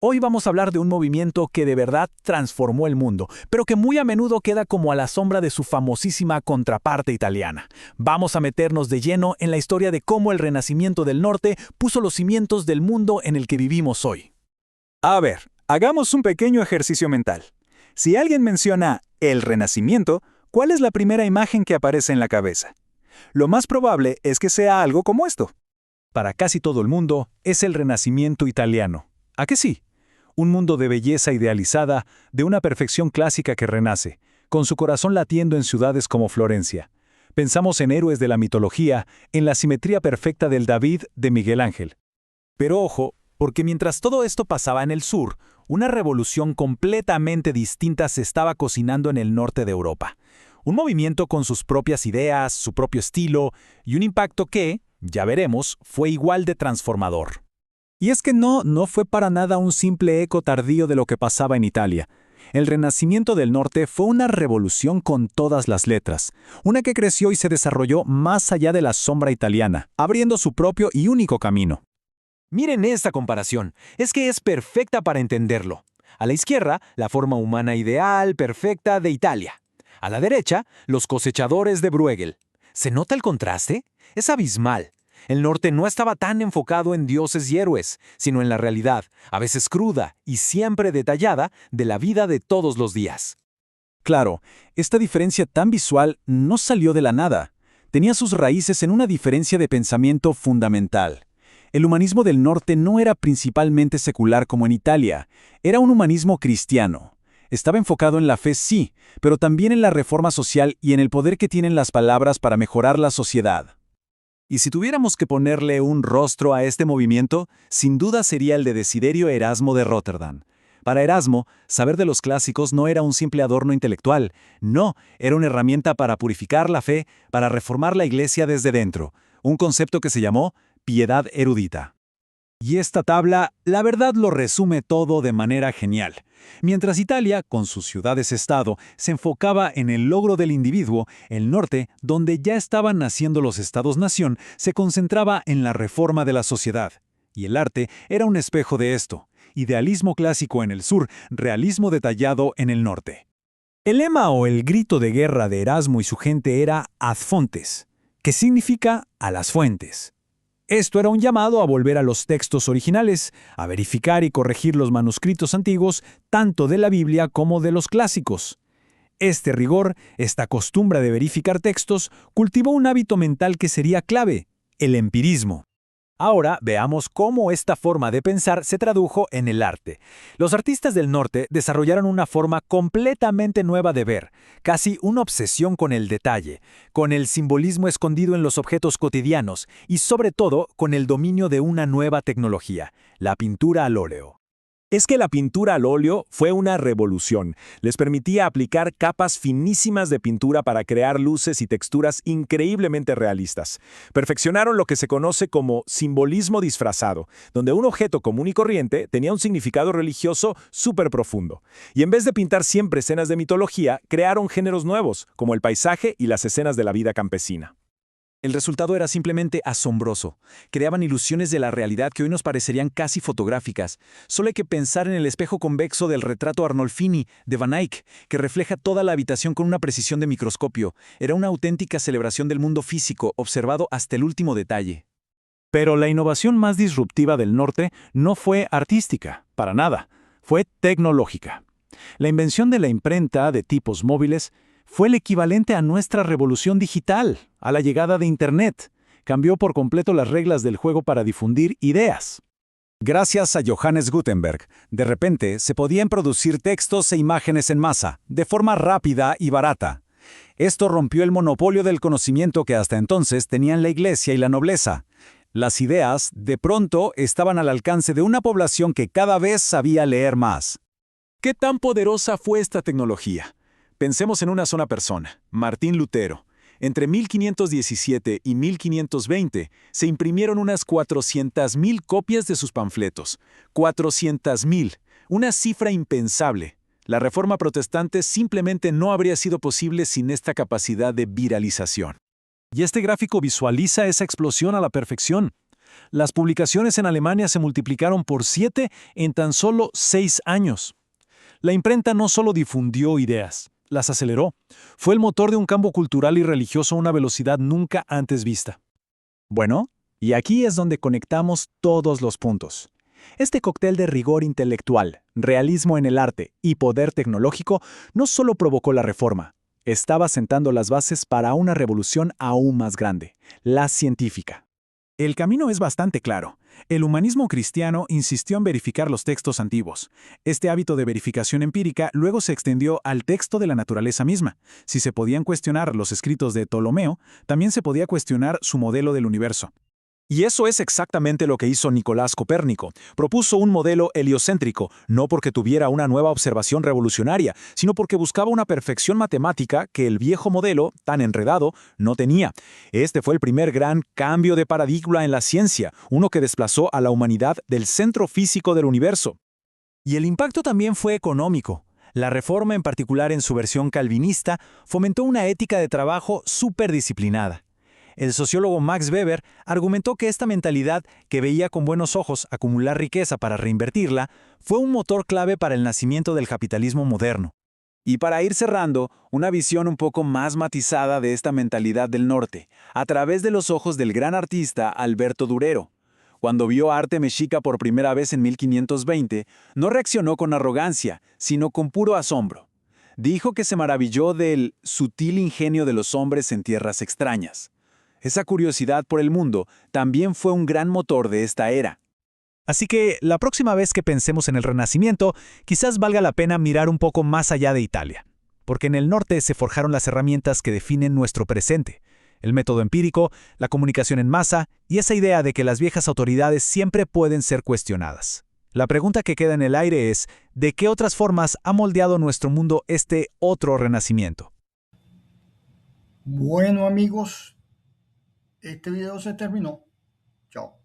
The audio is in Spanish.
Hoy vamos a hablar de un movimiento que de verdad transformó el mundo, pero que muy a menudo queda como a la sombra de su famosísima contraparte italiana. Vamos a meternos de lleno en la historia de cómo el Renacimiento del Norte puso los cimientos del mundo en el que vivimos hoy. A ver, hagamos un pequeño ejercicio mental. Si alguien menciona el Renacimiento, ¿cuál es la primera imagen que aparece en la cabeza? Lo más probable es que sea algo como esto. Para casi todo el mundo, es el Renacimiento italiano. ¿A que sí? Un mundo de belleza idealizada, de una perfección clásica que renace, con su corazón latiendo en ciudades como Florencia. Pensamos en héroes de la mitología, en la simetría perfecta del David de Miguel Ángel. Pero ojo, porque mientras todo esto pasaba en el sur, una revolución completamente distinta se estaba cocinando en el norte de Europa. Un movimiento con sus propias ideas, su propio estilo, y un impacto que, ya veremos, fue igual de transformador. Y es que no fue para nada un simple eco tardío de lo que pasaba en Italia. El Renacimiento del Norte fue una revolución con todas las letras, una que creció y se desarrolló más allá de la sombra italiana, abriendo su propio y único camino. Miren esta comparación, es que es perfecta para entenderlo. A la izquierda, la forma humana ideal, perfecta de Italia. A la derecha, los cosechadores de Bruegel. ¿Se nota el contraste? Es abismal. El norte no estaba tan enfocado en dioses y héroes, sino en la realidad, a veces cruda y siempre detallada, de la vida de todos los días. Claro, esta diferencia tan visual no salió de la nada. Tenía sus raíces en una diferencia de pensamiento fundamental. El humanismo del norte no era principalmente secular como en Italia, era un humanismo cristiano. Estaba enfocado en la fe, sí, pero también en la reforma social y en el poder que tienen las palabras para mejorar la sociedad. Y si tuviéramos que ponerle un rostro a este movimiento, sin duda sería el de Desiderio Erasmo de Róterdam. Para Erasmo, saber de los clásicos no era un simple adorno intelectual, no, era una herramienta para purificar la fe, para reformar la Iglesia desde dentro, un concepto que se llamó piedad erudita. Y esta tabla, la verdad, lo resume todo de manera genial. Mientras Italia, con sus ciudades-estado, se enfocaba en el logro del individuo, el norte, donde ya estaban naciendo los estados-nación, se concentraba en la reforma de la sociedad. Y el arte era un espejo de esto. Idealismo clásico en el sur, realismo detallado en el norte. El lema o el grito de guerra de Erasmo y su gente era ad fontes, que significa a las fuentes. Esto era un llamado a volver a los textos originales, a verificar y corregir los manuscritos antiguos, tanto de la Biblia como de los clásicos. Este rigor, esta costumbre de verificar textos, cultivó un hábito mental que sería clave, el empirismo. Ahora veamos cómo esta forma de pensar se tradujo en el arte. Los artistas del norte desarrollaron una forma completamente nueva de ver, casi una obsesión con el detalle, con el simbolismo escondido en los objetos cotidianos y sobre todo con el dominio de una nueva tecnología, la pintura al óleo. Es que la pintura al óleo fue una revolución. Les permitía aplicar capas finísimas de pintura para crear luces y texturas increíblemente realistas. Perfeccionaron lo que se conoce como simbolismo disfrazado, donde un objeto común y corriente tenía un significado religioso súper profundo. Y en vez de pintar siempre escenas de mitología, crearon géneros nuevos, como el paisaje y las escenas de la vida campesina. El resultado era simplemente asombroso. Creaban ilusiones de la realidad que hoy nos parecerían casi fotográficas. Solo hay que pensar en el espejo convexo del retrato Arnolfini de Van Eyck, que refleja toda la habitación con una precisión de microscopio. Era una auténtica celebración del mundo físico, observado hasta el último detalle. Pero la innovación más disruptiva del norte no fue artística, para nada. Fue tecnológica. La invención de la imprenta de tipos móviles fue el equivalente a nuestra revolución digital, a la llegada de Internet. Cambió por completo las reglas del juego para difundir ideas. Gracias a Johannes Gutenberg, de repente se podían producir textos e imágenes en masa, de forma rápida y barata. Esto rompió el monopolio del conocimiento que hasta entonces tenían la Iglesia y la nobleza. Las ideas, de pronto, estaban al alcance de una población que cada vez sabía leer más. ¿Qué tan poderosa fue esta tecnología? Pensemos en una sola persona, Martín Lutero. Entre 1517 y 1520 se imprimieron unas 400.000 copias de sus panfletos. 400.000, una cifra impensable. La Reforma Protestante simplemente no habría sido posible sin esta capacidad de viralización. Y este gráfico visualiza esa explosión a la perfección. Las publicaciones en Alemania se multiplicaron por 7 en tan solo 6 años. La imprenta no solo difundió ideas, las aceleró. Fue el motor de un cambio cultural y religioso a una velocidad nunca antes vista. Bueno, y aquí es donde conectamos todos los puntos. Este cóctel de rigor intelectual, realismo en el arte y poder tecnológico no solo provocó la reforma, estaba sentando las bases para una revolución aún más grande, la científica. El camino es bastante claro. El humanismo cristiano insistió en verificar los textos antiguos. Este hábito de verificación empírica luego se extendió al texto de la naturaleza misma. Si se podían cuestionar los escritos de Ptolomeo, también se podía cuestionar su modelo del universo. Y eso es exactamente lo que hizo Nicolás Copérnico. Propuso un modelo heliocéntrico, no porque tuviera una nueva observación revolucionaria, sino porque buscaba una perfección matemática que el viejo modelo, tan enredado, no tenía. Este fue el primer gran cambio de paradigma en la ciencia, uno que desplazó a la humanidad del centro físico del universo. Y el impacto también fue económico. La reforma, en particular en su versión calvinista, fomentó una ética de trabajo superdisciplinada. El sociólogo Max Weber argumentó que esta mentalidad, que veía con buenos ojos acumular riqueza para reinvertirla, fue un motor clave para el nacimiento del capitalismo moderno. Y para ir cerrando, una visión un poco más matizada de esta mentalidad del norte, a través de los ojos del gran artista Alberto Durero. Cuando vio arte mexica por primera vez en 1520, no reaccionó con arrogancia, sino con puro asombro. Dijo que se maravilló del sutil ingenio de los hombres en tierras extrañas. Esa curiosidad por el mundo también fue un gran motor de esta era. Así que la próxima vez que pensemos en el Renacimiento, quizás valga la pena mirar un poco más allá de Italia, porque en el norte se forjaron las herramientas que definen nuestro presente, el método empírico, la comunicación en masa y esa idea de que las viejas autoridades siempre pueden ser cuestionadas. La pregunta que queda en el aire es, ¿de qué otras formas ha moldeado nuestro mundo este otro Renacimiento? Bueno, amigos, este video se terminó. Chao.